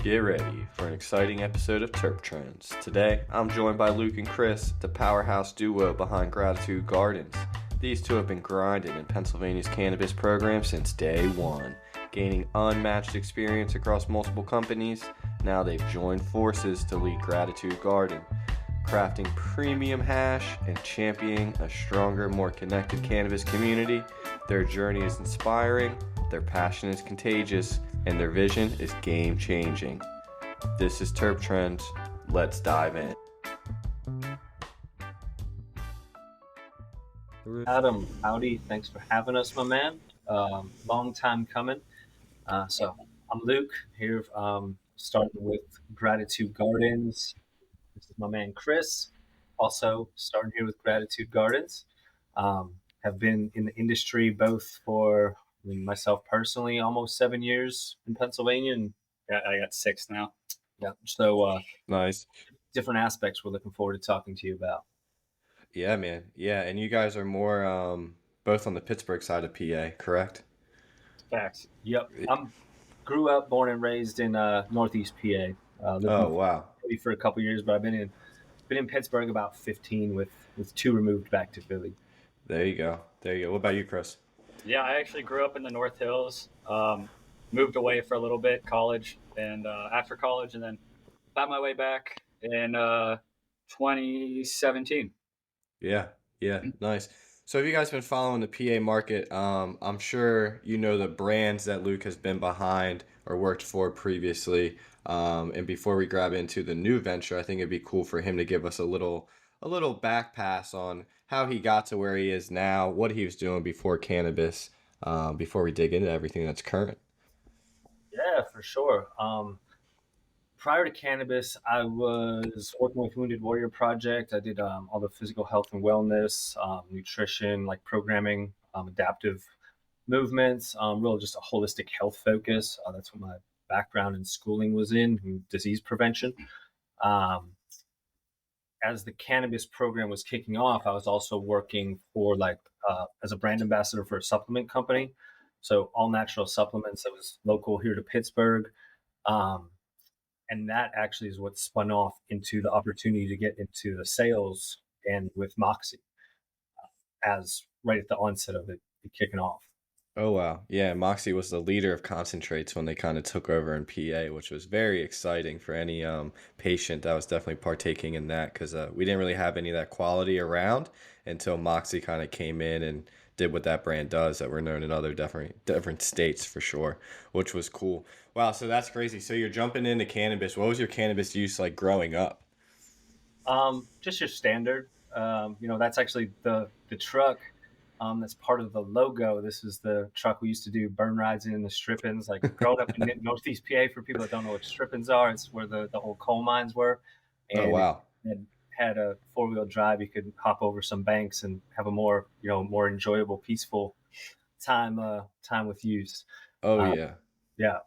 Get ready for an exciting episode of Terp Trends. Today, I'm joined by Luke and Chris, the powerhouse duo behind Gratitude Gardens. These two have been grinding in Pennsylvania's cannabis program since day one, gaining unmatched experience across multiple companies. Now they've joined forces to lead Gratitude Garden, crafting premium hash and championing a stronger, more connected cannabis community. Their journey is inspiring, their passion is contagious, and their vision is game-changing. This is Terp Trends. Let's dive in. Adam, howdy. Thanks for having us, my man. Long time coming. So I'm Luke here, starting with Gratitude Gardens. This is my man Chris, also starting here with Gratitude Gardens. Have been in the industry both for myself personally, almost 7 years in Pennsylvania, and I got 6 now. yeah, so Nice. different aspects we're looking forward to talking to you about. Yeah, man. Yeah, and you guys are more both on the Pittsburgh side of PA, correct? Facts. Yep, grew up, born and raised in Northeast PA. Lived Oh, in wow. Philly for a couple years, but I've been in Pittsburgh about 15 with 2 removed back to Philly. There you go. What about you, Chris? Yeah, I actually grew up in the North Hills. Moved away for a little bit, college, and after college, and then found my way back in 2017. Yeah, nice. So have you guys been following the PA market? I'm sure you know the brands that Luke has been behind or worked for previously. And before we grab into the new venture, I think it'd be cool for him to give us a little back pass on how he got to where he is now, what he was doing before cannabis, before we dig into everything that's current. Yeah, for sure. Prior to cannabis, I was working with Wounded Warrior Project. I did all the physical health and wellness, nutrition, like programming, adaptive movements, really just a holistic health focus. That's what my background in schooling was in disease prevention. As the cannabis program was kicking off, I was also working for as a brand ambassador for a supplement company. So all natural supplements that was local here to Pittsburgh. Um, and that actually is what spun off into the opportunity to get into the sales and with Moxie as right at the onset of it kicking off. Oh wow. Yeah, Moxie was the leader of concentrates when they kind of took over in PA, which was very exciting for any patient that was definitely partaking in that because we didn't really have any of that quality around until Moxie kind of came in and did what that brand does that we're known in other different states for sure, which was cool. Wow, so that's crazy. So you're jumping into cannabis. What was your cannabis use like growing up? Just your standard. That's actually the truck. That's part of the logo. This is the truck we used to do burn rides in the strippings. Like growing up in Northeast PA, for people that don't know what strippings are, it's where the old coal mines were, Oh and wow. it had a 4-wheel drive. You could hop over some banks and have a more enjoyable, peaceful time with use. Oh Uh, yeah. yeah.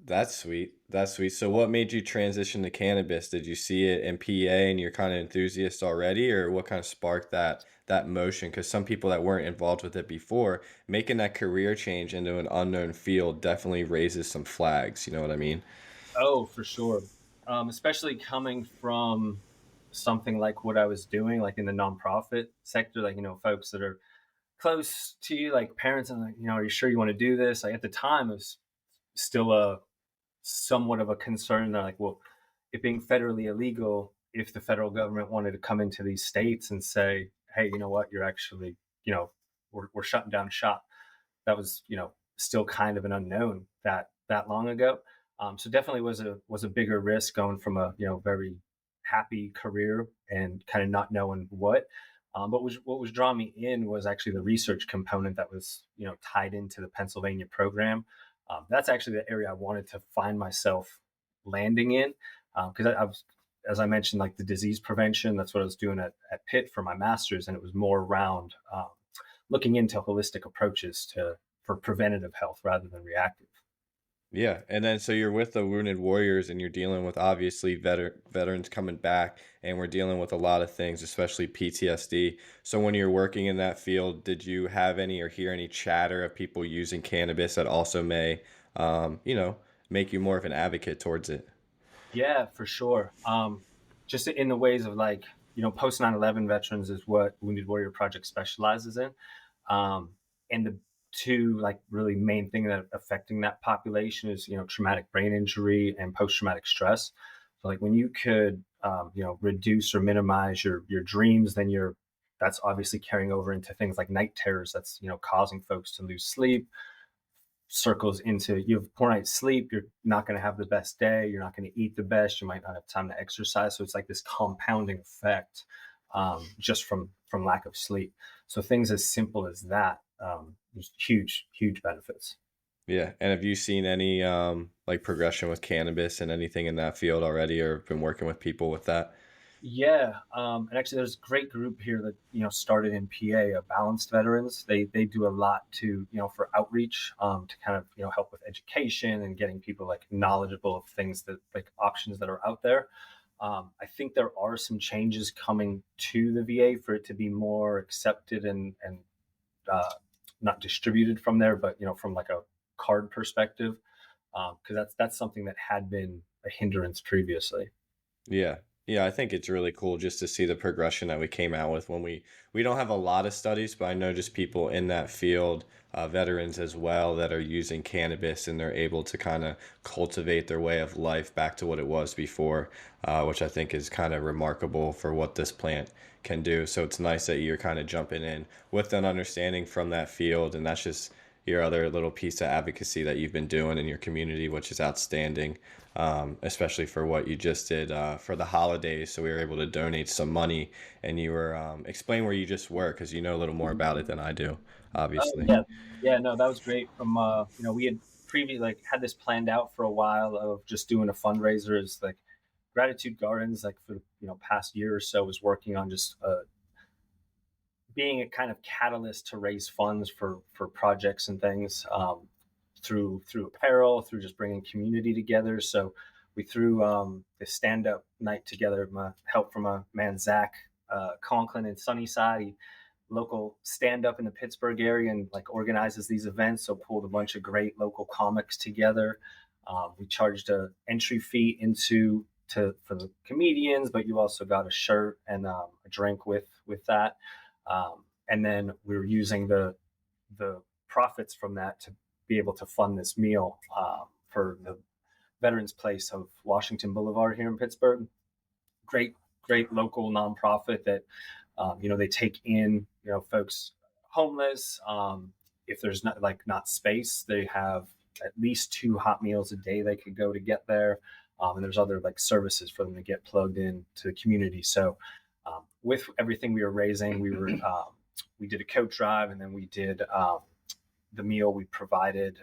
That's sweet. That's sweet. So what made you transition to cannabis? Did you see it in PA and you're kind of enthusiast already, or what kind of sparked that motion? Because some people that weren't involved with it before, making that career change into an unknown field definitely raises some flags. You know what I mean? Oh, for sure. Especially coming from something like what I was doing, like in the nonprofit sector, like, folks that are close to you, like parents, and like, are you sure you want to do this? Like at the time, it was still a somewhat of a concern. They're like, well, it being federally illegal, if the federal government wanted to come into these states and say, hey, you know what, you're actually, we're shutting down shop. That was, still kind of an unknown that long ago. So definitely was a bigger risk going from a very happy career and kind of not knowing what. But what was drawing me in was actually the research component that was tied into the Pennsylvania program. That's actually the area I wanted to find myself landing in because I was, as I mentioned, like the disease prevention. That's what I was doing at Pitt for my master's, and it was more around looking into holistic approaches for preventative health rather than reactive. Yeah, and then so you're with the Wounded Warriors and you're dealing with obviously veterans coming back and we're dealing with a lot of things, especially PTSD. So when you're working in that field, did you have any or hear any chatter of people using cannabis that also may, um, you know, make you more of an advocate towards it? Yeah, for sure. Just in the ways of like, post 9/11 veterans is what Wounded Warrior Project specializes in. Um, and the two like really main thing that affecting that population is, traumatic brain injury and post-traumatic stress. So like when you could, reduce or minimize your dreams, then that's obviously carrying over into things like night terrors. That's, causing folks to lose sleep, circles into you have poor night's sleep, you're not going to have the best day, you're not going to eat the best, you might not have time to exercise. So it's like this compounding effect, just from lack of sleep. So things as simple as that, there's huge benefits. Yeah. And have you seen any like progression with cannabis and anything in that field already, or been working with people with that? Yeah, and actually, there's a great group here that started in PA, Balanced Veterans. They do a lot to for outreach, to kind of help with education and getting people like knowledgeable of things that like options that are out there. I think there are some changes coming to the VA for it to be more accepted and uh, not distributed from there, but from like a card perspective, because that's something that had been a hindrance previously. Yeah. Yeah, I think it's really cool just to see the progression that we came out with when we don't have a lot of studies, but I know just people in that field, veterans as well, that are using cannabis and they're able to kind of cultivate their way of life back to what it was before, which I think is kind of remarkable for what this plant can do. So it's nice that you're kind of jumping in with an understanding from that field, and that's just your other little piece of advocacy that you've been doing in your community, which is outstanding, especially for what you just did for the holidays. So we were able to donate some money, and you were explain where you just were because you know a little more about it than I do, Oh obviously. yeah, yeah. No, that was great. From we had previously like had this planned out for a while of just doing a fundraiser. Is like Gratitude Gardens, like for past year or so, was working on just being a kind of catalyst to raise funds for projects and things, through apparel, through just bringing community together. So we threw this stand up night together. My help from a man Zach Conklin in Sunnyside. He local stand up in the Pittsburgh area and like organizes these events. So pulled a bunch of great local comics together. We charged a entry fee for the comedians, but you also got a shirt and a drink with that. And then we were using the profits from that to be able to fund this meal, for the Veterans Place of Washington Boulevard here in Pittsburgh. Great local nonprofit that they take in folks homeless. If there's not space, they have at least two hot meals a day they could go to get there, and there's other like services for them to get plugged in to the community. So with everything we were raising, we did a coat drive, and then we did the meal we provided,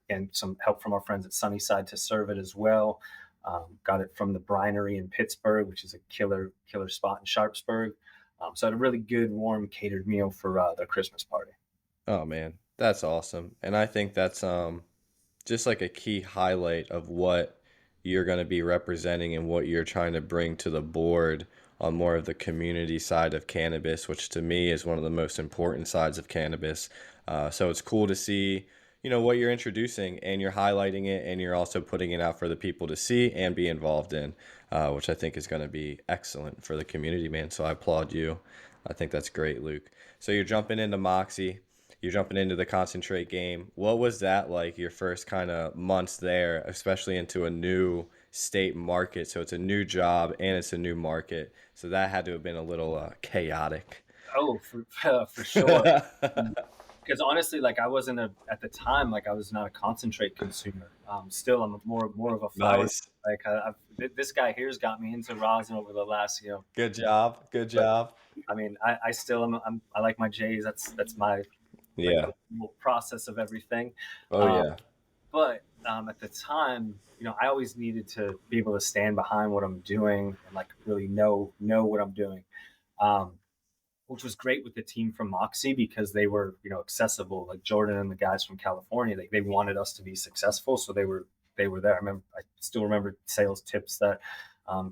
and some help from our friends at Sunnyside to serve it as well. Got it from the Brinery in Pittsburgh, which is a killer spot in Sharpsburg. So I had a really good, warm, catered meal for their Christmas party. Oh man, that's awesome. And I think that's just like a key highlight of what you're going to be representing and what you're trying to bring to the board on more of the community side of cannabis, which to me is one of the most important sides of cannabis. So it's cool to see, what you're introducing and you're highlighting it and you're also putting it out for the people to see and be involved in, which I think is going to be excellent for the community, man. So I applaud you. I think that's great, Luke. So you're jumping into Moxie. You're jumping into the concentrate game. What was that like, your first kind of months there, especially into a new state market? So it's a new job and it's a new market. So that had to have been a little chaotic. Oh, for sure. Because honestly, like I wasn't at the time, like I was not a concentrate consumer. Still, I'm more of a flower. Nice. Like this guy here's got me into rosin over the last, Good job. Good but job. I mean, I still I like my J's. That's my like Yeah. the whole process of everything. Oh, Um, yeah. but at the time, I always needed to be able to stand behind what I'm doing and like really know what I'm doing. Um, which was great with the team from Moxie because they were, accessible. Like Jordan and the guys from California, they wanted us to be successful, so they were there. I still remember sales tips that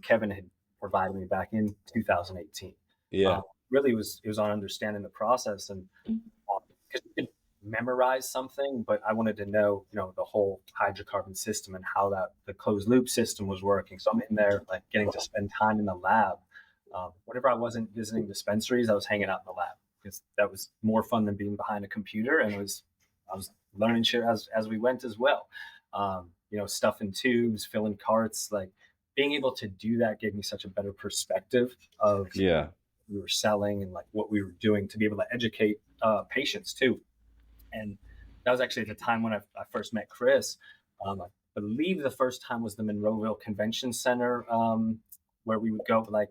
Kevin had provided me back in 2018. Yeah. Really, it was on understanding the process and because you could memorize something, but I wanted to know, the whole hydrocarbon system and how the closed loop system was working. So I'm in there, like getting to spend time in the lab. Whenever I wasn't visiting dispensaries, I was hanging out in the lab because that was more fun than being behind a computer. And I was learning shit as we went as well. Stuffing tubes, filling carts, like being able to do that gave me such a better perspective of Yeah. what we were selling and like what we were doing to be able to educate patients too. And that was actually at the time when I first met Chris. I believe the first time was the Monroeville Convention Center, where we would go like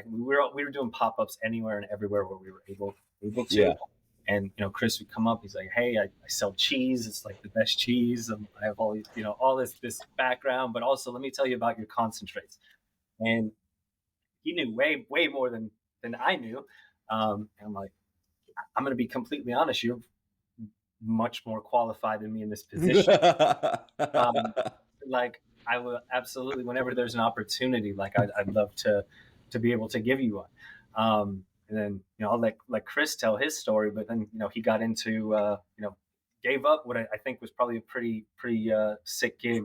we were doing pop-ups anywhere and everywhere where we were able to. Yeah. And Chris would come up. He's like, "Hey, I sell cheese. It's like the best cheese. I have all these, all this background, but also let me tell you about your concentrates." And he knew way more than I knew. And I'm like, I'm going to be completely honest. You're much more qualified than me in this position. Like I will absolutely, whenever there's an opportunity, like I'd love to be able to give you one. And then I'll let Chris tell his story, but then he got into gave up what I think was probably a pretty sick gig,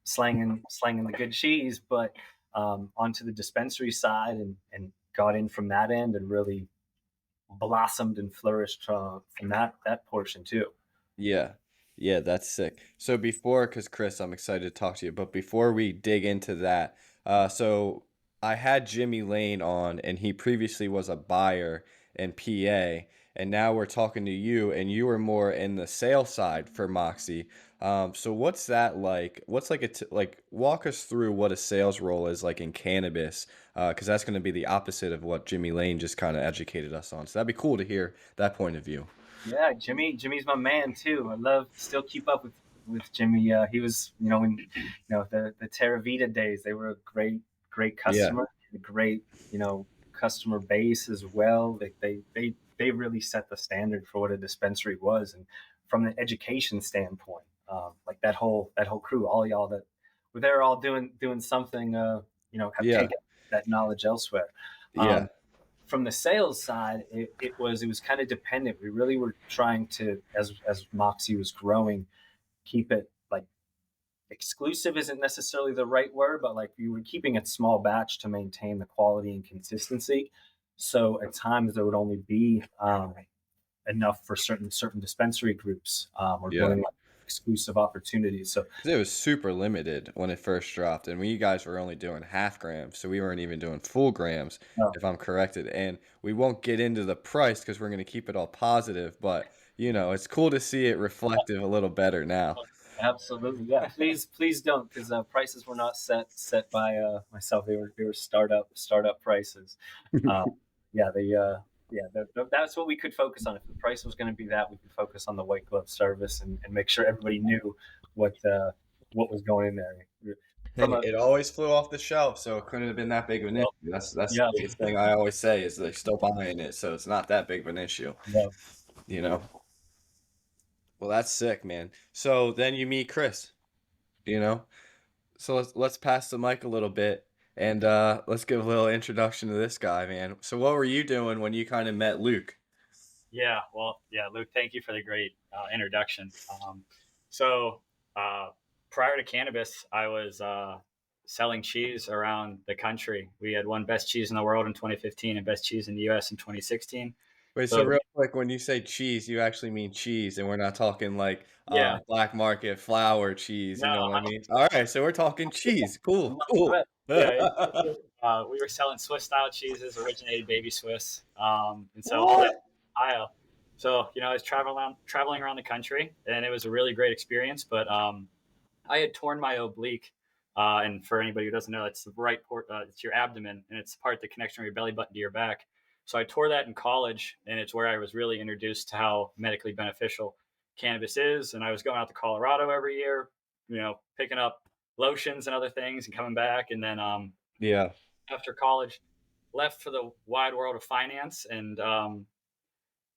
slanging the good cheese, but onto the dispensary side and got in from that end and really blossomed and flourished from that portion too. Yeah. Yeah, that's sick. So because Chris, I'm excited to talk to you, but before we dig into that, so I had Jimmy Lane on, and he previously was a buyer in PA, and now we're talking to you, and you were more in the sales side for Moxie. So what's that like? What's like like walk us through what a sales role is like in cannabis, because that's going to be the opposite of what Jimmy lane just kind of educated us on. So that'd be cool to hear that point of view. Yeah, Jimmy's my man too. I love still keep up with Jimmy. He was when the Terra Vita days. They were a great Yeah. customer, a great customer base as well. They really set the standard for what a dispensary was, and from the education standpoint, like that whole crew, all y'all that were there, all doing something. Have Yeah. taken that knowledge elsewhere. Yeah. From the sales side, it was kind of dependent. We really were trying to, as Moxie was growing, keep it like exclusive isn't necessarily the right word, but like we were keeping it small batch to maintain the quality and consistency. So at times there would only be enough for certain dispensary groups or Yeah. doing like exclusive opportunities. So Because it was super limited when it first dropped, and we guys were only doing half grams, so we weren't even doing full grams, if I'm corrected. And we won't get into the price because we're going to keep it all positive, but it's cool to see it reflective a little better now. absolutely, yeah. Please don't, because prices were not set by myself. They were startup prices. Uh, yeah, that's what we could focus on. If the price was going to be that, we could focus on the white glove service and make sure everybody knew what was going in there. From And a it always flew off the shelf, so it couldn't have been that big of an issue. That's the yeah, biggest thing I always say is they're still buying it, so it's not that big of an issue, yeah, you know. Well, that's sick, man. So then you meet Chris, you know. So let's pass the mic a little bit and let's give a little introduction to this guy, man. So what were you doing when you kind of met Luke? Yeah, well, yeah, Luke, thank you for the great introduction. So prior to cannabis, I was selling cheese around the country. We had won best cheese in the world in 2015 and best cheese in the U.S. in 2016. Wait, so So real quick, when you say cheese, you actually mean cheese, and we're not talking like yeah, black market flour cheese. You no, know what I mean? All right, so we're talking cheese. Cool, cool. yeah, we were selling Swiss style cheeses, originated baby Swiss, and so all that What? aisle. So I was traveling around the country, and it was a really great experience. But I had torn my oblique, and for anybody who doesn't know, it's the right port. It's your abdomen, and it's the part that connects from your belly button to your back. So I tore that in college, and it's where I was really introduced to how medically beneficial cannabis is. And I was going out to Colorado every year, picking up lotions and other things, and coming back. And then Yeah. after college, left for the wide world of finance, and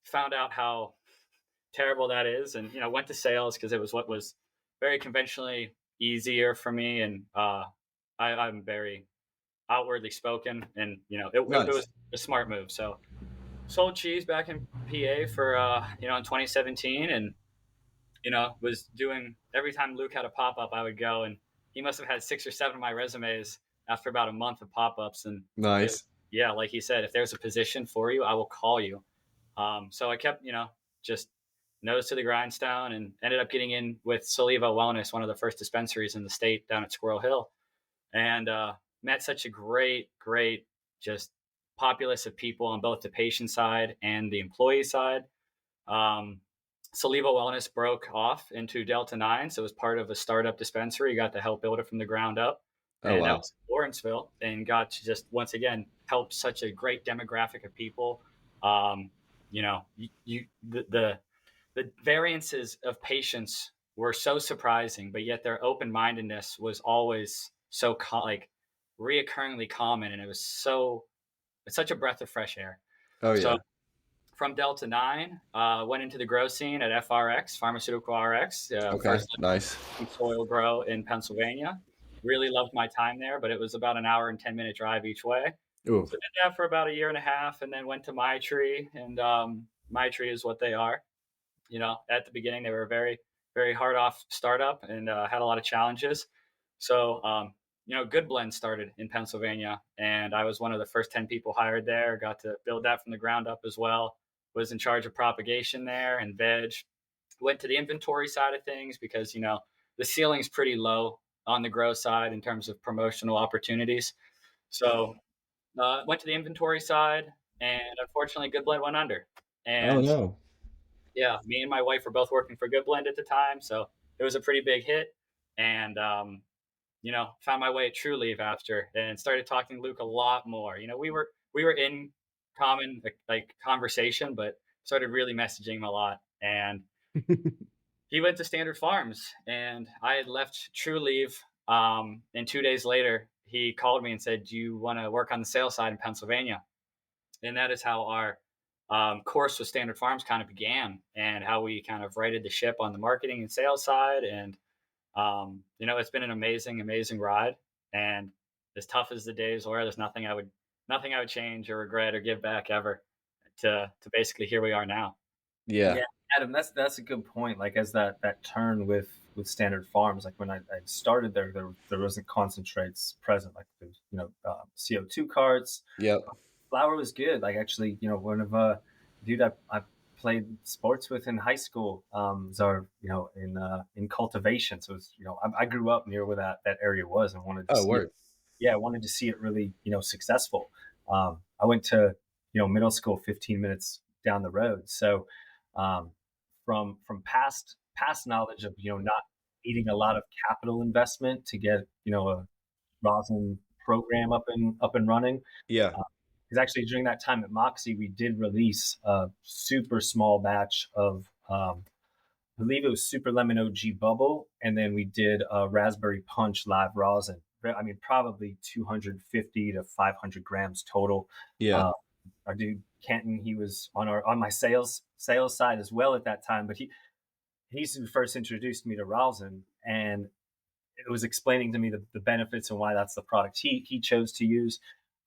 found out how terrible that is, and went to sales because it was what was very conventionally easier for me, and I'm very outwardly spoken, and it Nice. was a smart move. So sold cheese back in PA for in 2017, and was doing every time Luke had a pop up, I would go, and he must have had 6 or 7 of my resumes after about a month of pop ups. And Nice. yeah, like he said, if there's a position for you, I will call you. So I kept, just nose to the grindstone, and ended up getting in with Saliva Wellness, one of the first dispensaries in the state down at Squirrel Hill, and met such a great just populace of people on both the patient side and the employee side. Um, Saliva Wellness broke off into Delta 9, so it was part of a startup dispensary. You got to help build it from the ground up. Oh, And that wow. was in Lawrenceville, and got to just once again help such a great demographic of people. The variances of patients were so surprising, but yet their open-mindedness was always so reoccurringly common, and it's such a breath of fresh air. Oh, So yeah. from Delta 9, went into the grow scene at FRX, Pharmaceutical RX, Okay. first Nice. soil grow in Pennsylvania. Really loved my time there, but it was about an hour and 10-minute drive each way. Ooh. So did that for about a year and a half, and then went to Maitri, and Maitri is what they are. At the beginning, they were a very, very hard off startup, and had a lot of challenges. So, Good Blend started in Pennsylvania, and I was one of the first 10 people hired there. Got to build that from the ground up as well. Was in charge of propagation there and veg. Went to the inventory side of things because, the ceiling's pretty low on the grow side in terms of promotional opportunities. So, went to the inventory side, and unfortunately, Good Blend went under. Oh, And no. yeah, me and my wife were both working for Good Blend at the time, so it was a pretty big hit. And found my way at True Leave after, and started talking to Luke a lot more. We were in common like conversation, but started really messaging him a lot. And he went to Standard Farms, and I had left True Leave. And 2 days later, he called me and said, "Do you want to work on the sales side in Pennsylvania?" And that is how our course with Standard Farms kind of began, and how we kind of righted the ship on the marketing and sales side. And it's been an amazing ride. And as tough as the days were, there's nothing I would change or regret or give back ever to basically here we are now. Yeah. Yeah, Adam, that's a good point. Like as that turn with Standard Farms, like when I started there wasn't concentrates present, like there's CO2 carts. Yep. Flower was good. Like actually, one of dude I played sports with in high school, was our in cultivation. So it's I grew up near where that area was, and wanted to Oh, see it. word. Yeah, I wanted to see it really successful. I went to middle school 15 minutes down the road. So from past knowledge of not needing a lot of capital investment to get a rosin program up and running. Yeah. Because actually during that time at Moxie, we did release a super small batch of I believe it was Super Lemon OG Bubble, and then we did a Raspberry Punch live rosin. I mean, probably 250 to 500 grams total. Yeah. Our dude Kenton, he was on my sales side as well at that time, but he's who first introduced me to rosin, and it was explaining to me the benefits and why that's the product he chose to use.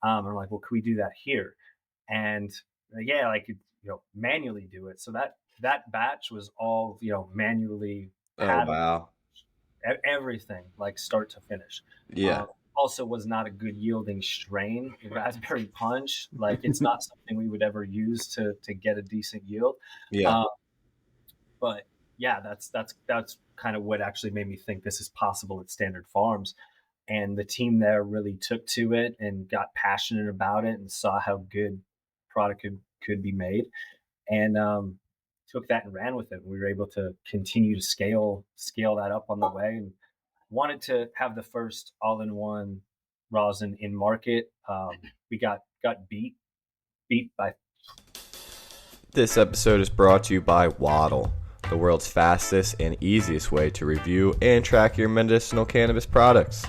I'm like, well, could we do that here? And yeah, I could manually do it. So that batch was all manually Oh, patterned, wow. everything like start to finish. Yeah. Also was not a good yielding strain. Raspberry Punch, like it's not something we would ever use to get a decent yield. Yeah. But yeah, that's kind of what actually made me think this is possible at Standard Farms. And the team there really took to it and got passionate about it and saw how good product could be made, and took that and ran with it. We were able to continue to scale that up on the way, and wanted to have the first all-in-one rosin in market. We got beat by. This episode is brought to you by Waddle, the world's fastest and easiest way to review and track your medicinal cannabis products.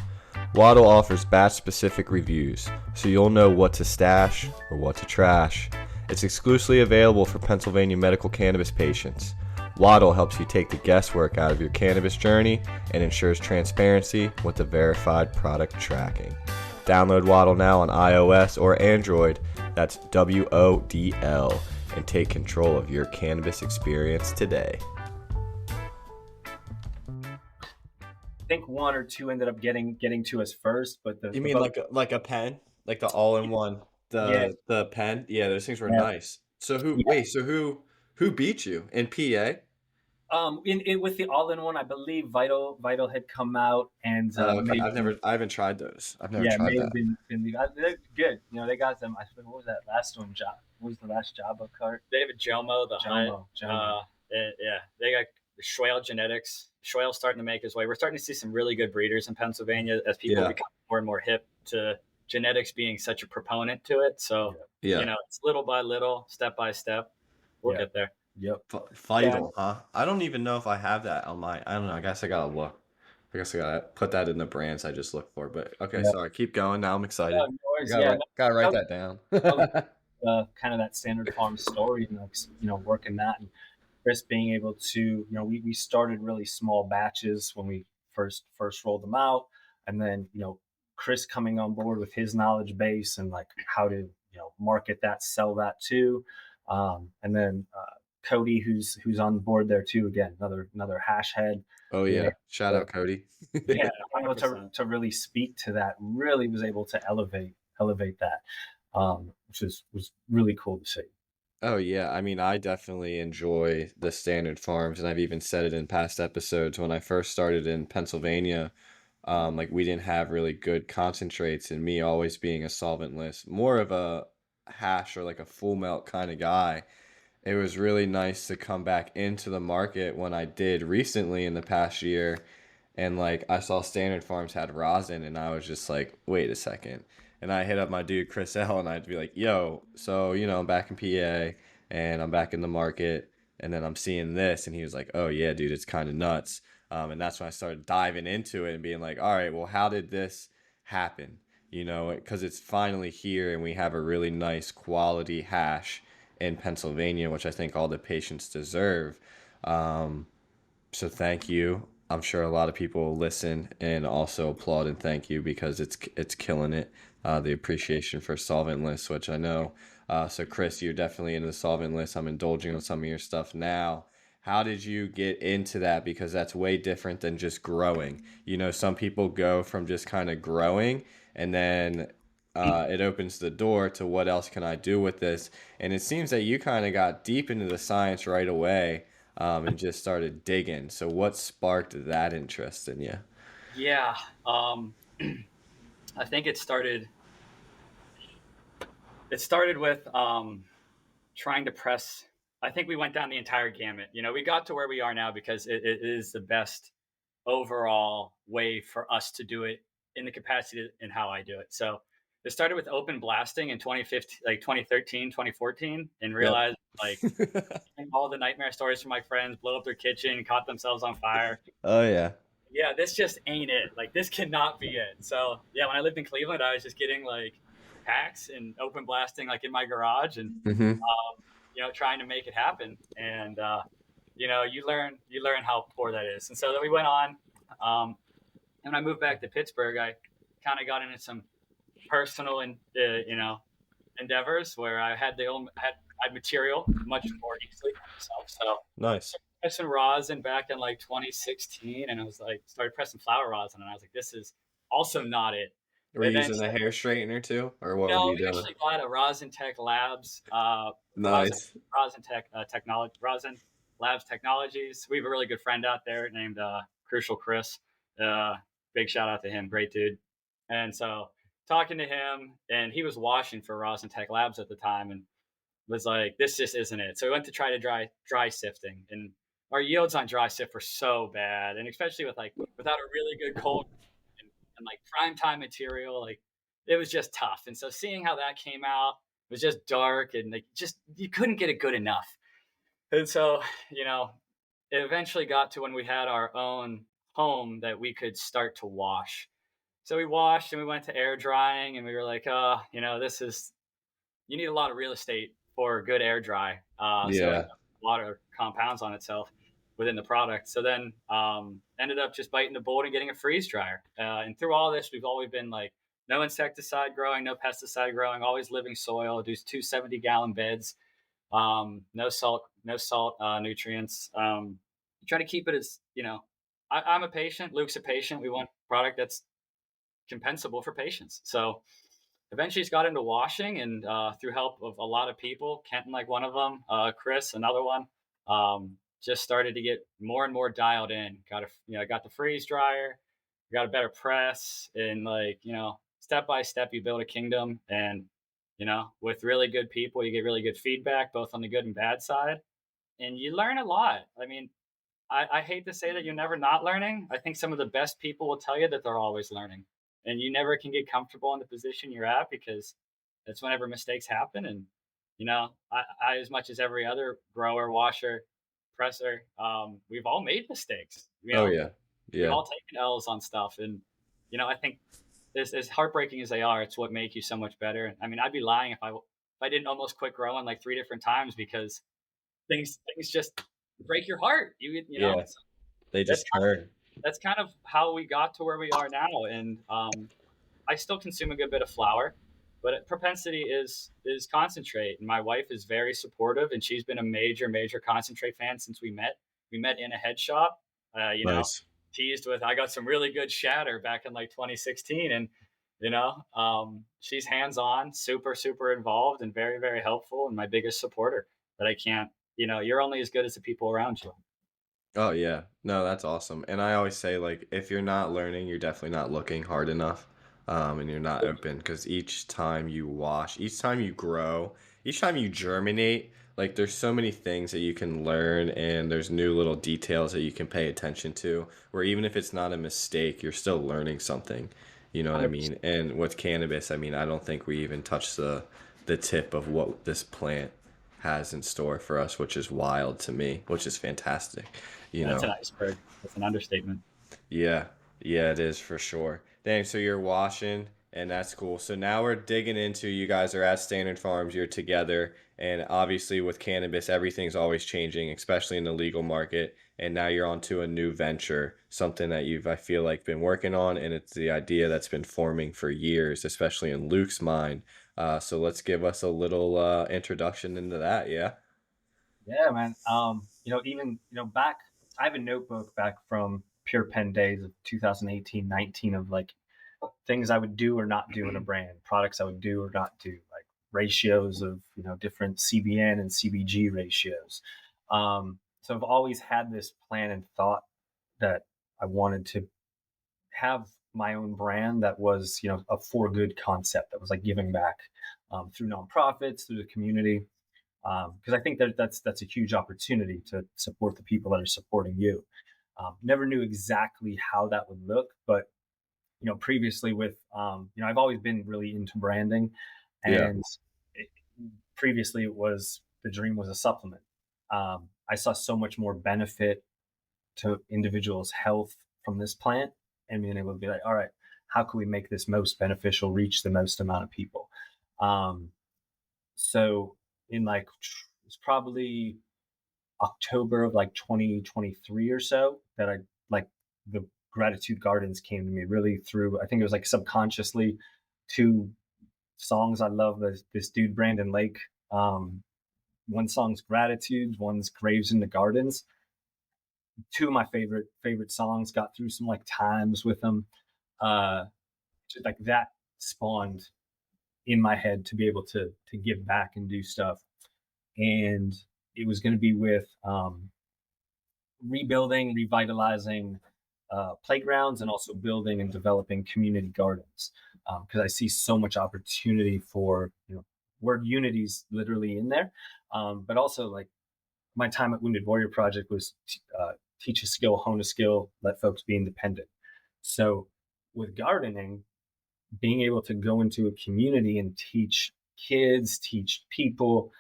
Waddle offers batch-specific reviews, so you'll know what to stash or what to trash. It's exclusively available for Pennsylvania medical cannabis patients. Waddle helps you take the guesswork out of your cannabis journey and ensures transparency with the verified product tracking. Download Waddle now on iOS or Android, that's WODL, and take control of your cannabis experience today. think one or two ended up getting to us first, but You the mean boat, like a pen, like the all-in-one, yeah, the pen? Yeah, those things were yeah, nice. So who? yeah. Wait, so who beat you in PA? In with the all-in-one, I believe Vital had come out and Okay, maybe I haven't tried those. I've never yeah, tried may that. have been they're good. You know, they got them. I forget what was that last one? What was the last Jabba cart? David Jomo, the Hut. Jomo. Yeah, they got Schwale genetics. Schwale's starting to make his way. We're starting to see some really good breeders in Pennsylvania as people Yeah, become more and more hip to genetics being such a proponent to it. So, yeah. it's little by little, step by step. We'll Yeah. get there. Yep. Yeah. Vital, huh? I don't even know if I have that on my. I don't know. I guess I gotta look. I guess I gotta put that in the brands I just looked for. But okay, Yeah. sorry. Keep going. Now I'm excited. No I worries. Yeah. gotta write No, that down. that was kind of that standard farm story, and like working that, and Chris being able to we started really small batches when we first rolled them out, and then Chris coming on board with his knowledge base and like how to market that, sell that too, and then Cody who's on board there too, again another hash head Oh being yeah. Shout able out Cody. yeah, being able 100%. to really speak to that, really was able to elevate that, which was really cool to see. Oh yeah, I mean, I definitely enjoy the standard farms, and I've even said it in past episodes when I first started in Pennsylvania. Like we didn't have really good concentrates, and me always being a solventless, more of a hash or like a full melt kind of guy. It was really nice to come back into the market when I did recently in the past year, and like I saw Standard Farms had rosin, and I was just like, wait a second. And I hit up my dude Chris L, and I'd be like, yo, so I'm back in PA, and I'm back in the market, and then I'm seeing this, and he was like, oh yeah, dude, it's kind of nuts. And that's when I started diving into it and being like, all right, well, how did this happen? Because it's finally here, and we have a really nice quality hash in Pennsylvania, which I think all the patients deserve. Um, so thank you. I'm sure a lot of people will listen and also applaud and thank you because it's killing it. The appreciation for solvent lists, which I know. So Chris, you're definitely into the solvent list. I'm indulging on some of your stuff now. How did you get into that? Because that's way different than just growing. Some people go from just kind of growing and then it opens the door to what else can I do with this? And it seems that you kind of got deep into the science right away and just started digging. So, what sparked that interest in you? Yeah. I think it started with trying to press. I think we went down the entire gamut. We got to where we are now because it is the best overall way for us to do it in the capacity and how I do it. So it started with open blasting in 2015, like 2013, 2014, and Yep. realized like all the nightmare stories from my friends, blow up their kitchen, caught themselves on fire. Oh yeah. Yeah, this just ain't it. Like this cannot be it. So yeah, when I lived in Cleveland, I was just getting like packs and open blasting like in my garage and Mm-hmm. trying to make it happen. And you learn how poor that is. And so then we went on. And when I moved back to Pittsburgh, I kind of got into some personal and endeavors where I had material much more easily for myself. So Nice. pressing rosin back in like 2016, and I was like started pressing flower rosin, and I was like, this is also not it. Were you using a Eventually, hair straightener too, or what were no, you we doing? actually got a Rosin Tech Labs, Nice. Rosin Tech technology, Rosin Labs Technologies. We have a really good friend out there named Crucial Chris. Big shout out to him, great dude. And so talking to him, and he was washing for Rosin Tech Labs at the time, and was like, this just isn't it. So we went to try to dry sifting, and our yields on dry sift were so bad, and especially without a really good cold and like prime time material, like it was just tough. And so seeing how that came out was just dark and like just you couldn't get it good enough. And so it eventually got to when we had our own home that we could start to wash. So we washed and we went to air drying, and we were like, this is you need a lot of real estate for good air dry, so it Yeah. water compounds on itself within the product. So then ended up just biting the bullet and getting a freeze dryer. And through all this, we've always been like no insecticide growing, no pesticide growing, always living soil. Do 270-gallon beds, no salt nutrients. Try to keep it as I'm a patient. Luke's a patient. We want a product that's compensable for patients. So eventually he's got into washing, and through help of a lot of people, Kenton, like one of them, Chris, another one, just started to get more and more dialed in. Got the freeze dryer, got a better press, and step by step, you build a kingdom. And with really good people, you get really good feedback, both on the good and bad side, and you learn a lot. I mean, I hate to say that you're never not learning. I think some of the best people will tell you that they're always learning, and you never can get comfortable in the position you're at, because that's whenever mistakes happen. And I as much as every other grower, washer, presser, we've all made mistakes. Oh yeah, We've yeah, all taken L's on stuff, and I think as heartbreaking as they are, it's what make you so much better. I mean, I'd be lying if I didn't almost quit growing like 3 different times, because things just break your heart. yeah. So They that's just turn. that's kind of how we got to where we are now. And I still consume a good bit of flour, but propensity is concentrate. And my wife is very supportive, and she's been a major concentrate fan since we met. We met in a head shop. Nice. Teased with, I got some really good shatter back in like 2016, and she's hands on, super involved, and very helpful, and my biggest supporter. That I can't. You're only as good as the people around you. Oh yeah. No, that's awesome. And I always say like if you're not learning, you're definitely not looking hard enough. And you're not open because each time you wash, each time you grow, each time you germinate, like there's so many things that you can learn and there's new little details that you can pay attention to where even if it's not a mistake, you're still learning something. You know what I 100%. mean? And with cannabis, I mean, I don't think we even touched the tip of what this plant has in store for us, which is wild to me, which is fantastic, you That's know. an iceberg. That's an understatement. Yeah, yeah, it is for sure. Dang, so you're washing, and that's cool. So now we're digging into you guys are at Standard Farms, you're together, and obviously with cannabis, everything's always changing, especially in the legal market. And now you're onto a new venture, something that you've, I feel like, been working on, and it's the idea that's been forming for years, especially in Luke's mind. So let's give us a little introduction into that, yeah? Yeah, man. Even, back, I have a notebook back from Pure Pen days of 2018, 19 of like things I would do or not do in a brand, products I would do or not do, like ratios of, different CBN and CBG ratios. So I've always had this plan and thought that I wanted to have my own brand that was, a for good concept that was like giving back through nonprofits, through the community, because I think that's a huge opportunity to support the people that are supporting you. Never knew exactly how that would look, but previously with I've always been really into branding, Yeah. and it, previously it was the dream was a supplement. I saw so much more benefit to individuals' health from this plant, and being able to be like, all right, how can we make this most beneficial, reach the most amount of people? Um, so in like it's probably October of like 2023 or so that I like the gratitude gardens came to me really through, I think it was like subconsciously, two songs I love. This dude Brandon Lake. One song's Gratitudes, one's Graves in the Gardens. Two of my favorite songs. Got through some like times with them. Uh, just like that spawned in my head to be able to give back and do stuff. And it was going to be with rebuilding, revitalizing playgrounds, and also building and developing community gardens. Because I see so much opportunity for word unity's literally in there, but also like my time at Wounded Warrior Project was teach a skill, hone a skill, let folks be independent. So with gardening, being able to go into a community and teach kids, teach people,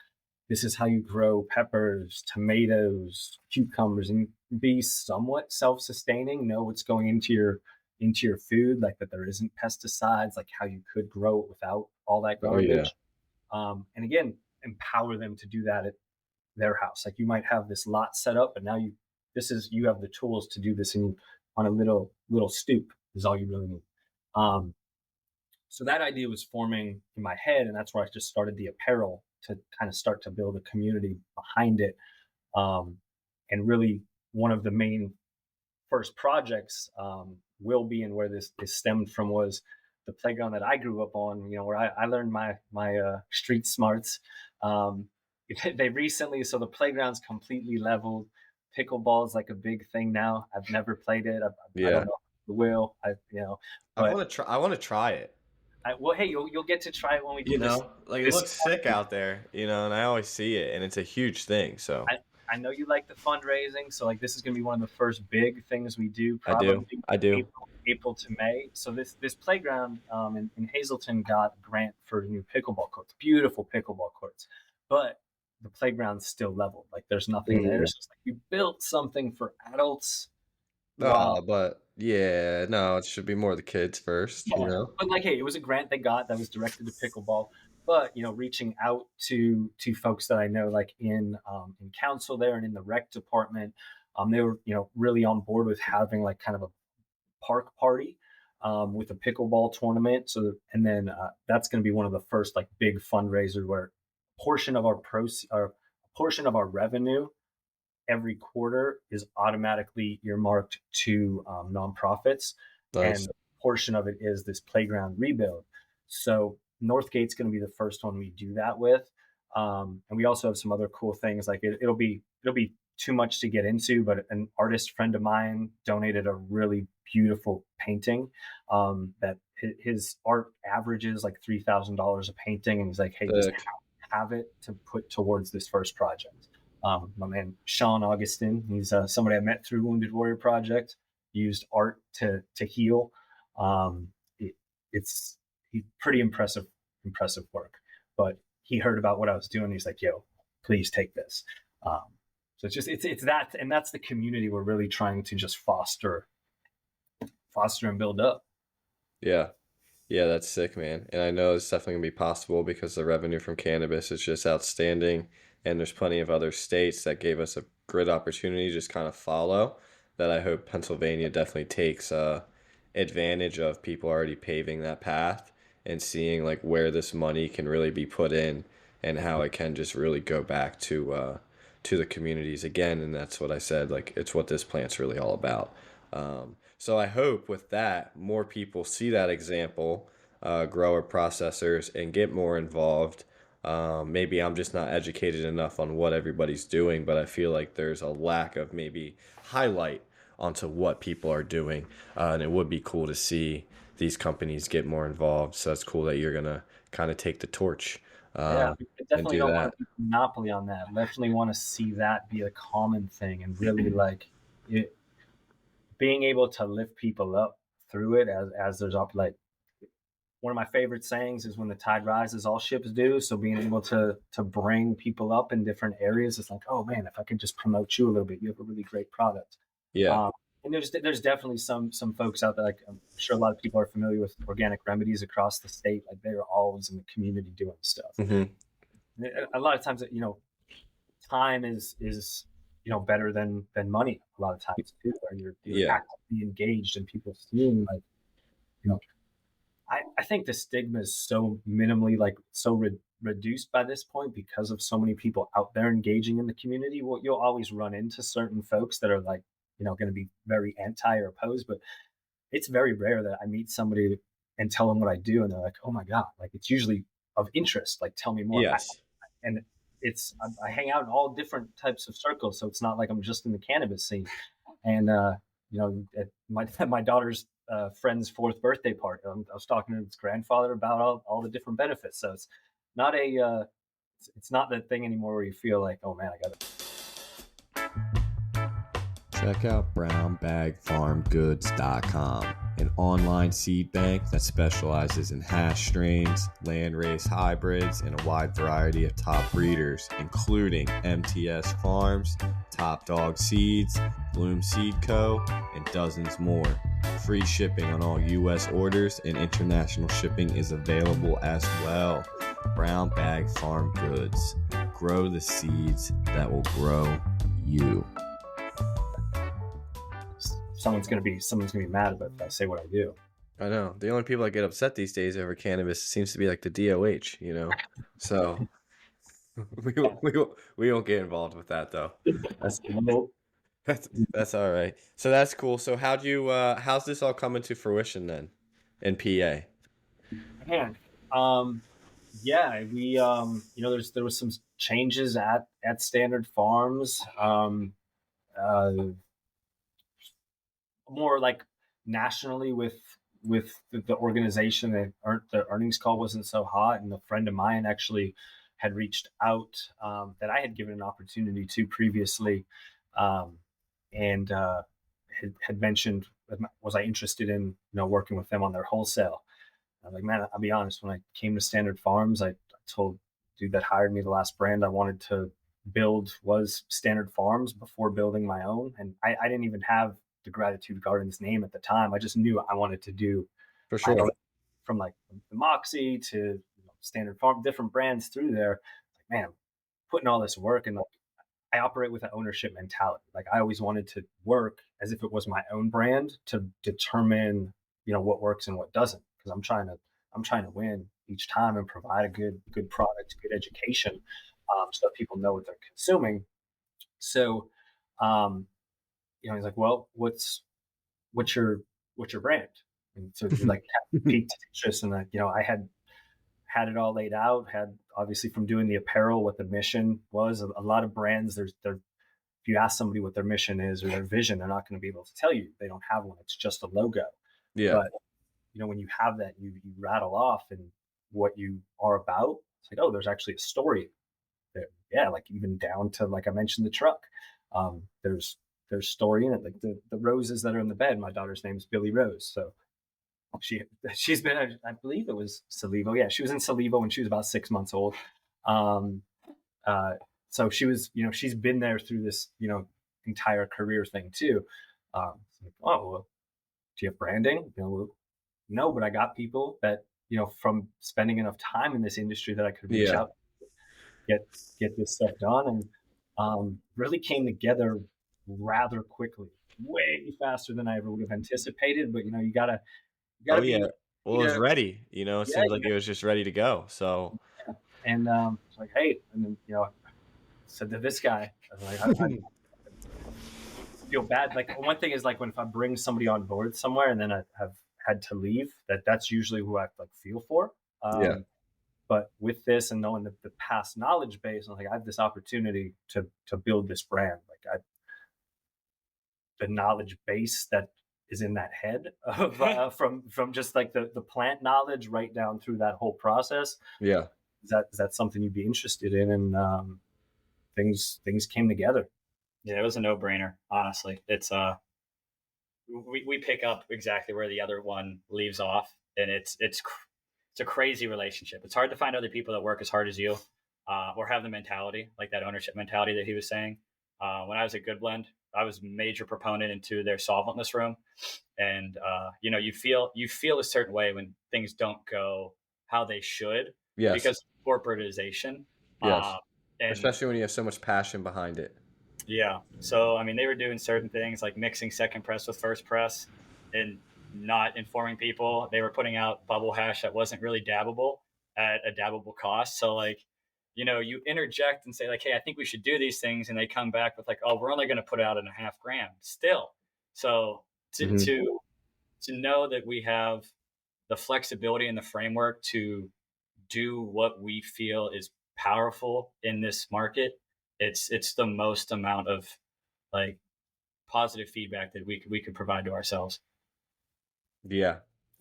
this is how you grow peppers, tomatoes, cucumbers, and be somewhat self-sustaining, know what's going into your food, like that there isn't pesticides, like how you could grow it without all that Oh yeah. garbage. And again, empower them to do that at their house. Like you might have this lot set up, and now you have the tools to do this on a little stoop is all you really need. Um, so that idea was forming in my head, and that's where I just started the apparel to kind of start to build a community behind it. And really, one of the main first projects will be, and where this stemmed from, was the playground that I grew up on. Where I learned my street smarts. Um, they recently, so the playground's completely leveled. Pickleball is like a big thing now. I've never played it. I Yeah. don't know if I will. But I want to try it. well, hey, you'll get to try it when we do this. Like it This looks sick out there, and I always see it, and it's a huge thing. So I know you like the fundraising, so like this is going to be one of the first big things we do, I probably do. April to May. So this playground in Hazleton got a grant for new pickleball courts, beautiful pickleball courts, but the playground's still leveled. Like there's nothing there. So it's like you built something for adults. Wow. But yeah, no, it should be more the kids first, Yeah. But like, hey, it was a grant they got that was directed to pickleball. But reaching out to folks that I know, like in council there and in the rec department, they were really on board with having like kind of a park party with a pickleball tournament. So and then that's going to be one of the first like big fundraisers where a portion of our revenue every quarter is automatically earmarked to nonprofits, Nice. and a portion of it is this playground rebuild. So Northgate's going to be the first one we do that with, and we also have some other cool things. Like it'll be too much to get into, but an artist friend of mine donated a really beautiful painting that his art averages like $3,000 a painting, and he's like, hey, just have it to put towards this first project. My man Sean Augustin, he's somebody I met through Wounded Warrior Project, used art to heal. It's pretty impressive work. But he heard about what I was doing. He's like, "Yo, please take this." So it's that, and that's the community we're really trying to just foster and build up. Yeah. Yeah, that's sick, man. And I know it's definitely gonna be possible because the revenue from cannabis is just outstanding. And there's plenty of other states that gave us a great opportunity to just kind of follow that I hope Pennsylvania definitely takes advantage of people already paving that path and seeing like where this money can really be put in and how it can just really go back to the communities again. And that's what I said, like it's what this plant's really all about. So I hope with that, more people see that example, grower processors, and get more involved. Maybe I'm just not educated enough on what everybody's doing, but I feel like there's a lack of maybe highlight onto what people are doing. And it would be cool to see these companies get more involved. So it's cool that you're going to kind of take the torch. Yeah, I definitely don't want that. to be a monopoly on that. I definitely want to see that be a common thing, and really like being able to lift people up through it as there's up. Like one of my favorite sayings is, when the tide rises, all ships do. So being able to bring people up in different areas, it's like, oh man, if I could just promote you a little bit, you have a really great product. Yeah. And there's definitely some folks out there, like I'm sure a lot of people are familiar with Organic Remedies across the state. Like they're always in the community doing stuff. Mm-hmm. A lot of times, time is better than money. A lot of times too, where you're actively engaged and people seeing like, I think the stigma is so minimally, like so reduced by this point because of so many people out there engaging in the community. Well, you'll always run into certain folks that are like, going to be very anti or opposed, but it's very rare that I meet somebody and tell them what I do, and they're like, "Oh my god!" Like it's usually of interest. Like, tell me more. Yes. And I hang out in all different types of circles, so it's not like I'm just in the cannabis scene. And at my daughter's friend's 4th birthday party, I was talking to his grandfather about all the different benefits. So it's not it's not that thing anymore where you feel like, oh man, I got to. Check out brownbagfarmgoods.com, an online seed bank that specializes in hash strains, landrace hybrids, and a wide variety of top breeders, including MTS Farms, Top Dog Seeds, Bloom Seed Co., and dozens more. Free shipping on all U.S. orders, and international shipping is available as well. Brown Bag Farm Goods. Grow the seeds that will grow you. Someone's gonna be mad about if I say what I do. I know. The only people that get upset these days over cannabis seems to be like the DOH, So we won't get involved with that though. That's all right. So that's cool. So how's this all coming to fruition then in PA? Man, yeah, we there was some changes at Standard Farms. Uh, More like nationally with the organization. The earnings call wasn't so hot, and a friend of mine actually had reached out, that I had given an opportunity to previously, um, and had mentioned, was I interested in working with them on their wholesale. I was like, man, I'll be honest. When I came to Standard Farms, I told dude that hired me, the last brand I wanted to build was Standard Farms before building my own. And I didn't even have the Gratitude Gardens name at the time. I just knew I wanted to do For my sure. own, from like the Moxie to Standard Farm, different brands through there. Like, man, putting all this work, and like, I operate with an ownership mentality. Like, I always wanted to work as if it was my own brand to determine, what works and what doesn't. Because I'm trying to win each time and provide a good product, good education, so that people know what they're consuming. So, um, he's like, well, what's your what's your brand? And so it like piqued interest, and like, I had it all laid out. Had, obviously, from doing the apparel, what the mission was. A lot of brands, if you ask somebody what their mission is or their vision, they're not going to be able to tell you. They don't have one. It's just a logo. Yeah. But when you have that, you rattle off and what you are about. It's like, oh, there's actually a story there. Yeah, like even down to, like I mentioned, the truck. There's story in it. Like the roses that are in the bed. My daughter's name is Billy Rose, so she she's been, I believe it was Salivo. Yeah, she was in Salivo when she was about 6 months old. Um, uh, so she was, she's been there through this, entire career thing too. Like, oh, well, do you have branding? Well, no, but I got people that, from spending enough time in this industry, that I could reach Yeah. out, get get this stuff done, and really came together rather quickly, way faster than I ever would have anticipated. But you Oh gotta yeah. be Well, ready it was to, ready. It yeah, seems like it was just ready to go. So and it's like, hey, and then said to this guy, I was like, I feel bad. Like, one thing is, like, when if I bring somebody on board somewhere and then I have had to leave, that's usually who I like feel for. yeah. But with this, and knowing the past knowledge base, I'm like, I have this opportunity to build this brand. Like, the knowledge base that is in that head of, from just like the plant knowledge right down through that whole process. Yeah. Is that something you'd be interested in? And things came together. Yeah, it was a no brainer. Honestly, it's we pick up exactly where the other one leaves off, and it's a crazy relationship. It's hard to find other people that work as hard as you, or have the mentality, like that ownership mentality that he was saying. When I was at Good Blend, I was a major proponent into their solventless room, and you feel a certain way when things don't go how they should Yes. because of corporatization. Yes. And Especially when you have so much passion behind it. yeah. So, I mean, they were doing certain things like mixing second press with first press and not informing people. They were putting out bubble hash that wasn't really dabbable at a dabbable cost. So, like, you interject and say, like, hey, I think we should do these things. And they come back with, like, oh, we're only going to put out in a half gram still. So, to, Hmm. to, to know that we have the flexibility and the framework to do what we feel is powerful in this market, it's the most amount of like positive feedback that we could provide to ourselves. Yeah.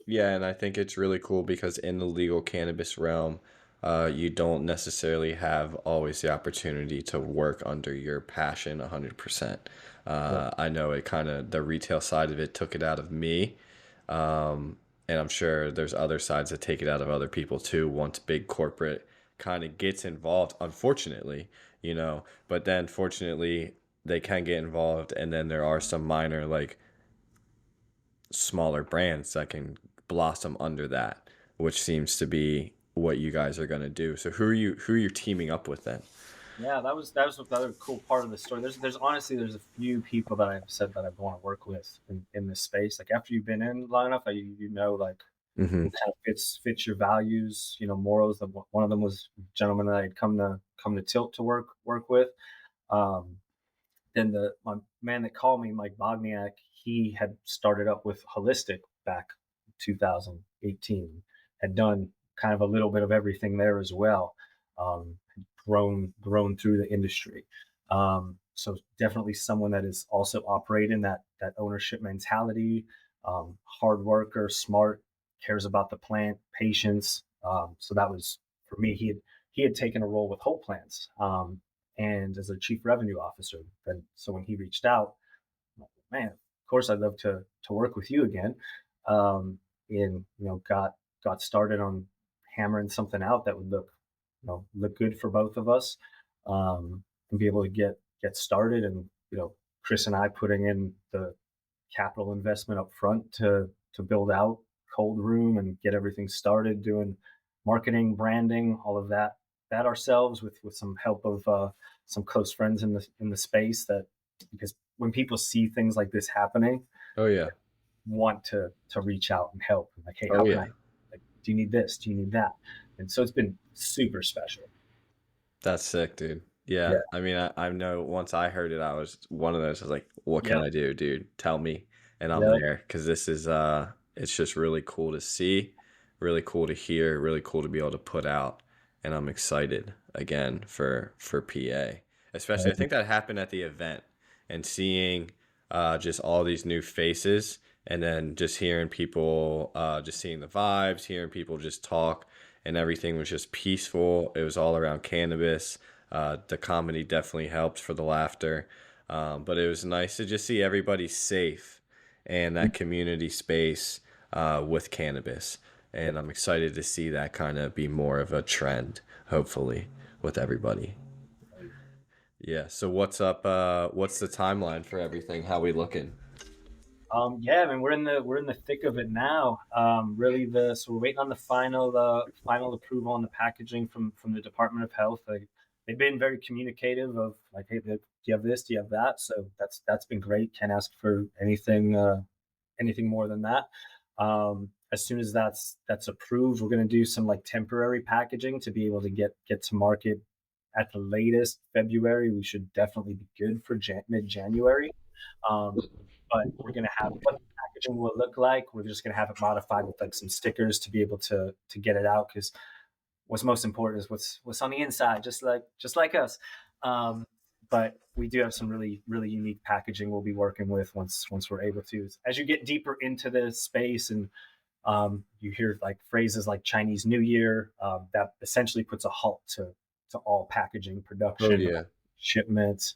Yeah, and I think it's really cool because in the legal cannabis realm, you don't necessarily have always the opportunity to work under your passion 100%. Yeah. I know it kind of, the retail side of it took it out of me. And I'm sure there's other sides that take it out of other people too once big corporate kind of gets involved, unfortunately, but then fortunately they can get involved, and then there are some minor, like, smaller brands that can blossom under that, which seems to be what you guys are going to do. So who are you teaming up with then? Yeah, that was the other cool part of the story. There's honestly, there's a few people that I've said that I want to work with in this space. Like, after you've been in long enough, like Hmm. who kind of fits your values, morals. One of them was a gentleman that I'd come to Tilt to work with. Um, then my man that called me, Mike Bogniak, he had started up with Holistic back 2018, had done kind of a little bit of everything there as well. Grown through the industry. So definitely someone that is also operating that ownership mentality, hard worker, smart, cares about the plant, patience. So that was for me. He had taken a role with Whole Plants, and as a chief revenue officer. And so when he reached out, man, of course I'd love to work with you again. And got started on hammering something out that would look good for both of us, and be able to get started. And Chris and I putting in the capital investment up front to build out cold room and get everything started, doing marketing, branding, all of that ourselves with some help of some close friends in the space. That because when people see things like this happening, Oh yeah. want to reach out and help. Like, hey, Oh how can yeah. I? Like, do you need this? Do you need that? And so it's been super special. That's sick, dude. Yeah. Yeah. I mean, I know once I heard it, I was one of those. I was like, what can Yep. I do, dude? Tell me. And I'm Yep. there because this is, it's just really cool to see, really cool to hear, really cool to be able to put out. And I'm excited again for PA. Especially, I think that happened at the event and seeing just all these new faces and then just hearing people, just seeing the vibes, hearing people just talk and everything was just peaceful. It was all around cannabis. The comedy definitely helped for the laughter. But it was nice to just see everybody safe and that community space with cannabis. And I'm excited to see that kind of be more of a trend, hopefully, with everybody. Yeah. So what's up? What's the timeline for everything? How we looking? Yeah, I mean we're in the thick of it now. Really, so we're waiting on the final approval on the packaging from the Department of Health. They've been very communicative of like, hey, do you have this? Do you have that? So that's been great. Can't ask for anything more than that. As soon as that's approved, we're going to do some like temporary packaging to be able to get to market at the latest February. We should definitely be good for mid January. Um, but we're going to have what the packaging will look like. We're just going to have it modified with like some stickers to be able to get it out, because what's most important is what's on the inside, just like us. Um, but we do have some really unique packaging we'll be working with once we're able to. As you get deeper into the space and you hear like phrases like Chinese New Year, that essentially puts a halt to all packaging Oh production, yeah. shipments.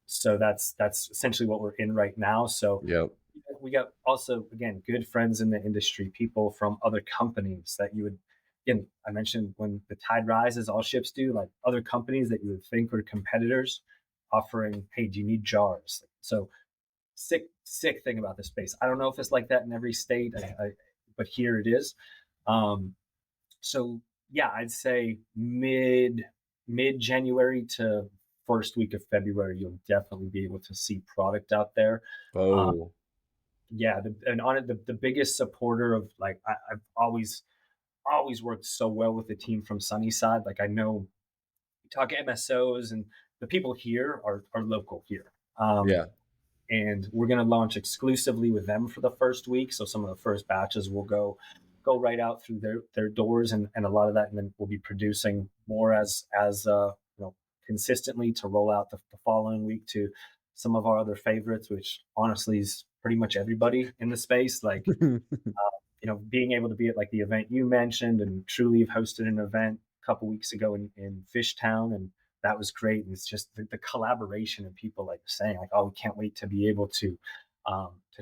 So that's essentially what we're in right now. So Yep. we got also again good friends in the industry, people from other companies that you would. Again, I mentioned when the tide rises, all ships do. Like other companies that you would think were competitors, offering, "Hey, do you need jars?" So sick thing about this space. I don't know if it's like that in every state, but here it is. Um, so yeah, I'd say mid January to first week of February, you'll definitely be able to see product out there. Uh, Oh. yeah, and on it, the biggest supporter of like I've always worked so well with the team from Sunnyside. Like I know we talk MSOs and the people here are local here. Yeah. And we're going to launch exclusively with them for the first week. So some of the first batches will go right out through their doors, and a lot of that, and then we'll be producing more as consistently to roll out the following week to some of our other favorites, which honestly is pretty much everybody in the space. Like being able to be at like the event you mentioned, and Trulieve hosted an event a couple weeks ago in Fishtown, and that was great. And it's just the collaboration and people like saying like, "Oh, we can't wait to be able to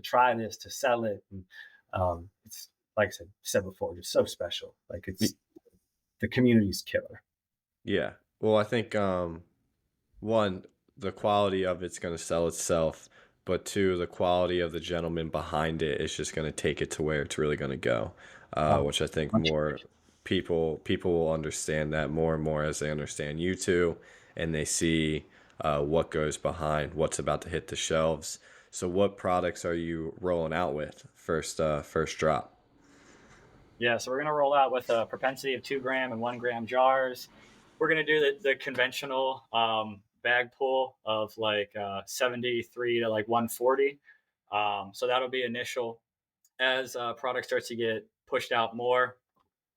try this, to sell it." And it's like I said before, just so special. Like it's the community's killer. Yeah. Well, I think one, the quality of it's going to sell itself, but two, the quality of the gentleman behind it is just going to take it to where it's really going to go, Um, which I think much more appreciated. people will understand that more and more as they understand you two and they see what goes behind what's about to hit the shelves. So, what products are you rolling out with first drop? Yeah, so we're going to roll out with a propensity of 2 gram and 1 gram jars. We're going to do the conventional bag pull of like 73 to like 140. So that'll be initial. As product starts to get pushed out more,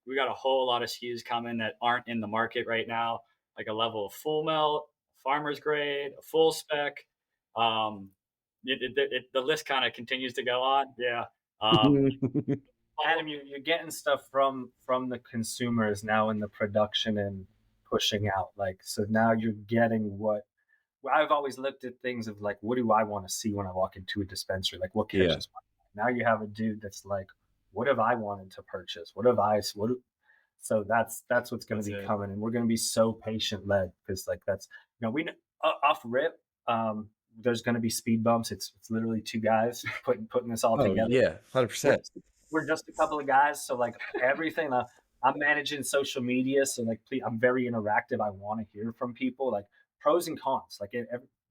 we got a whole lot of SKUs coming that aren't in the market right now, like a level of full melt, farmer's grade, a full spec. Um, the list kind of continues to go on. Yeah. Um, Adam, you're getting stuff from the consumers now in the production and pushing out. Like, so now you're getting what I've always looked at things of like, what do I want to see when I walk into a dispensary? Like, what Yeah. catches my eye? Now you have a dude that's like, what have I wanted to purchase? What have I? So that's what's going to be coming, and we're going to be so patient led because like that's we off rip. There's going to be speed bumps. It's literally two guys putting this all together. Yeah, 100%. We're just a couple of guys, so like everything. I'm managing social media, so like please, I'm very interactive. I want to hear from people, like pros and cons. Like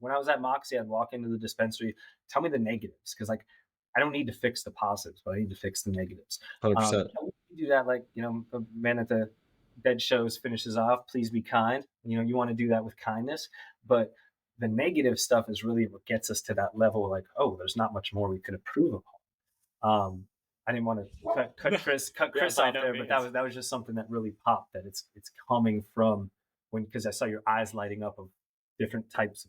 when I was at Moxie, I'd walk into the dispensary, tell me the negatives, because like I don't need to fix the positives, but I need to fix the negatives. 100%. We do that, like the man at the dead shows finishes off. Please be kind. You want to do that with kindness, but the negative stuff is really what gets us to that level. Like, oh, there's not much more we could improve upon. I didn't want to cut Chris off there, but that was just something that really popped. That it's coming from because I saw your eyes lighting up of different types.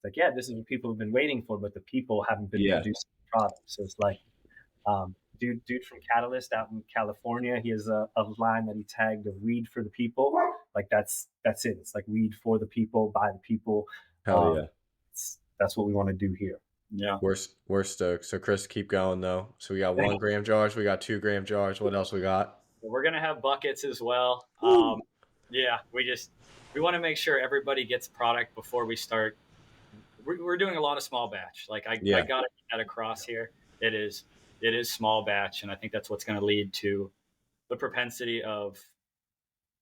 Like, yeah, this is what people have been waiting for, but the people haven't been producing the product. So it's like, dude from Catalyst out in California, he has a line that he tagged of weed for the people. Like that's it. It's like weed for the people, by the people. Hell yeah. That's what we want to do here. Yeah. We're stoked. So Chris, keep going though. So we got 1 gram jars, we got 2 gram jars. What else we got? We're gonna have buckets as well. Yeah, we want to make sure everybody gets product before we start. We're doing a lot of small batch. Like I gotta get that across here. It is small batch, and I think that's what's going to lead to the propensity of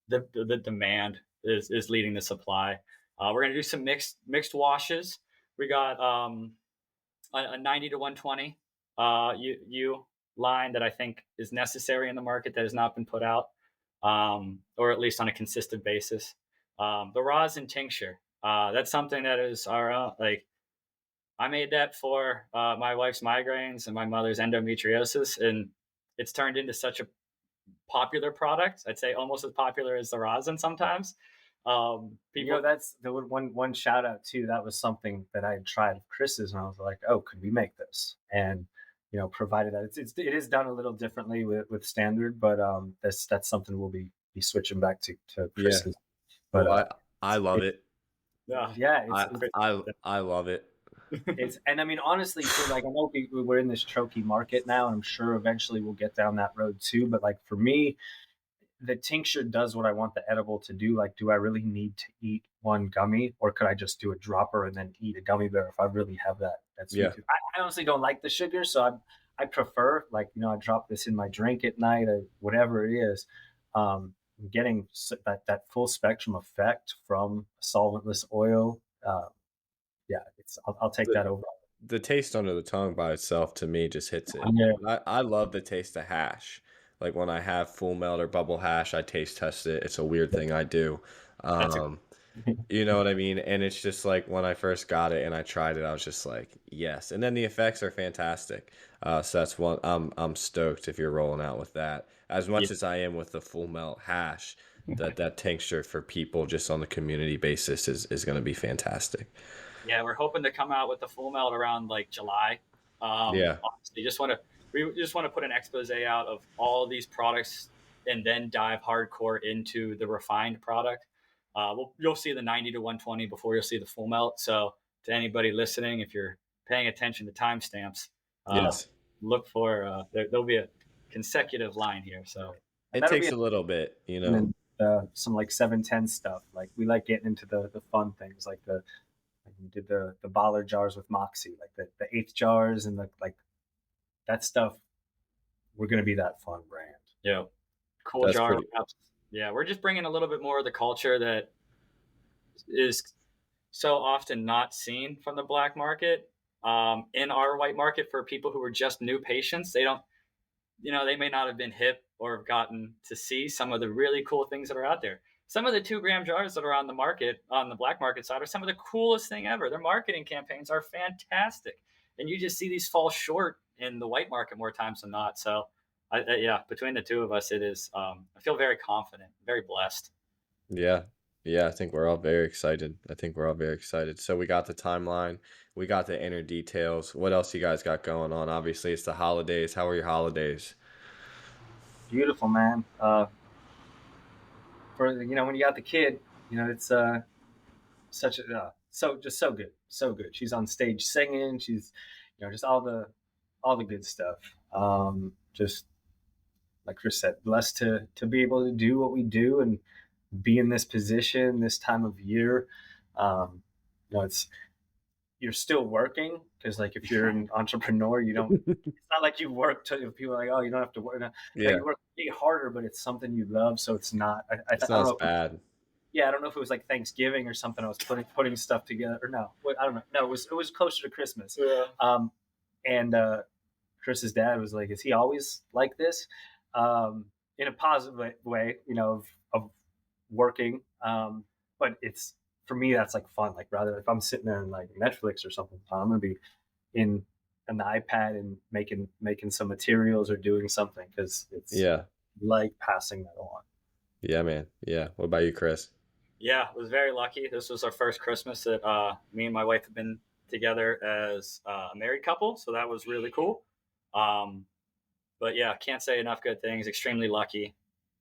the demand is leading the supply. We're going to do some mixed washes. We got a 90 to 120 U line that I think is necessary in the market that has not been put out, or at least on a consistent basis. The rosin tincture, that's something that is our own. Like I made that for my wife's migraines and my mother's endometriosis, and it's turned into such a popular product. I'd say almost as popular as the rosin sometimes. People, that's the one shout out too. That was something that I had tried with Chris's, and I was like, "Oh, could we make this?" And provided that it is done a little differently with standard, but that's something we'll be switching back to Chris's. Yeah. But I love it. Yeah, I love it. And I mean, honestly, so like I know we're in this troche market now, and I'm sure eventually we'll get down that road too. But like for me, the tincture does what I want the edible to do. Like, do I really need to eat one gummy, or could I just do a dropper and then eat a gummy bear if I really have that sweet tooth? I honestly don't like the sugar, so I prefer like I drop this in my drink at night or whatever it is. Getting that full spectrum effect from solventless oil. Yeah, I'll take that over. The taste under the tongue by itself to me just hits it. Yeah. I love the taste of hash. Like when I have full melt or bubble hash, I taste test it. It's a weird thing I do. You know what I mean? And it's just like when I first got it and I tried it, I was just like, yes. And then the effects are fantastic. So that's one. I'm stoked if you're rolling out with that. As much as I am with the full melt hash, that tincture for people just on the community basis is going to be fantastic. Yeah, we're hoping to come out with the full melt around like July. Yeah. Honestly, we just want to put an expose out of all these products and then dive hardcore into the refined product. You'll see the 90 to 120 before you'll see the full melt. So to anybody listening, if you're paying attention to timestamps, look for there'll be a consecutive line here. So it takes a little bit, And then, some like 710 stuff. Like we like getting into the fun things, like we did the baller jars with Moxie, like the 8th jars and like that stuff. We're going to be that fun brand. Yeah. Cool jar. Yeah. We're just bringing a little bit more of the culture that is so often not seen from the black market in our white market for people who are just new patients. They don't, they may not have been hip or have gotten to see some of the really cool things that are out there. some of the 2 gram jars that are on the market, on the black market side, are some of the coolest thing ever. Their marketing campaigns are fantastic, and you just see these fall short in the white market more times than not. So, yeah, between the two of us, it is. I feel very confident, very blessed. Yeah. Yeah, I think we're all very excited. I think we're all very excited. So we got the timeline, we got the inner details. What else you guys got going on? Obviously, it's the holidays. How are your holidays? Beautiful, man. For when you got the kid, it's such a so good, so good. She's on stage singing. She's just all the good stuff. Just like Chris said, blessed to be able to do what we do and be in this position this time of year. It's you're still working because like if you're an entrepreneur, you don't. It's not like you work to people are like, oh, you don't have to work. No, Yeah, you work way harder, but it's something you love, so it's not. I it's don't not as know. bad. Yeah, I don't know if it was like Thanksgiving or something. I was putting stuff together, or no, I don't know. No, it was closer to Christmas. Yeah. And Chris's dad was like, "Is he always like this?" In a positive way, of working. But it's for me that's like fun. Like rather if I'm sitting there and like Netflix or something, I'm gonna be in an iPad and making some materials or doing something because it's Yeah. like passing that on. Yeah, man. Yeah. What about you, Chris? Yeah, was very lucky. This was our first Christmas that me and my wife have been together as a married couple, so that was really cool. Um, but yeah, can't say enough good things. Extremely lucky.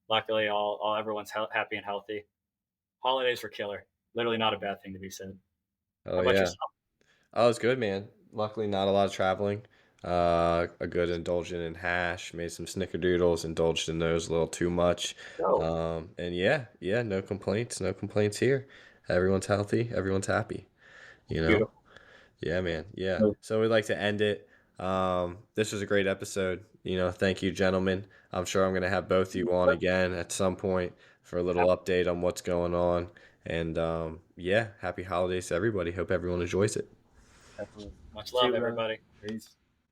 Luckily, all everyone's happy and healthy. Holidays were killer. Literally not a bad thing to be said. Oh How about yeah. yourself? Oh, it's good, man. Luckily, not a lot of traveling. A good indulgent in hash. Made some snickerdoodles. Indulged in those a little too much. No, And yeah, yeah, no complaints. No complaints here. Everyone's healthy. Everyone's happy. You know. beautiful. Yeah, man. Yeah. So we'd like to end it. This was a great episode. Thank you, gentlemen. I'm sure I'm gonna have both of you on again at some point for a little update on what's going on. And yeah, happy holidays to everybody. Hope everyone enjoys it. Definitely. Much See love, you, brother. everybody. Peace.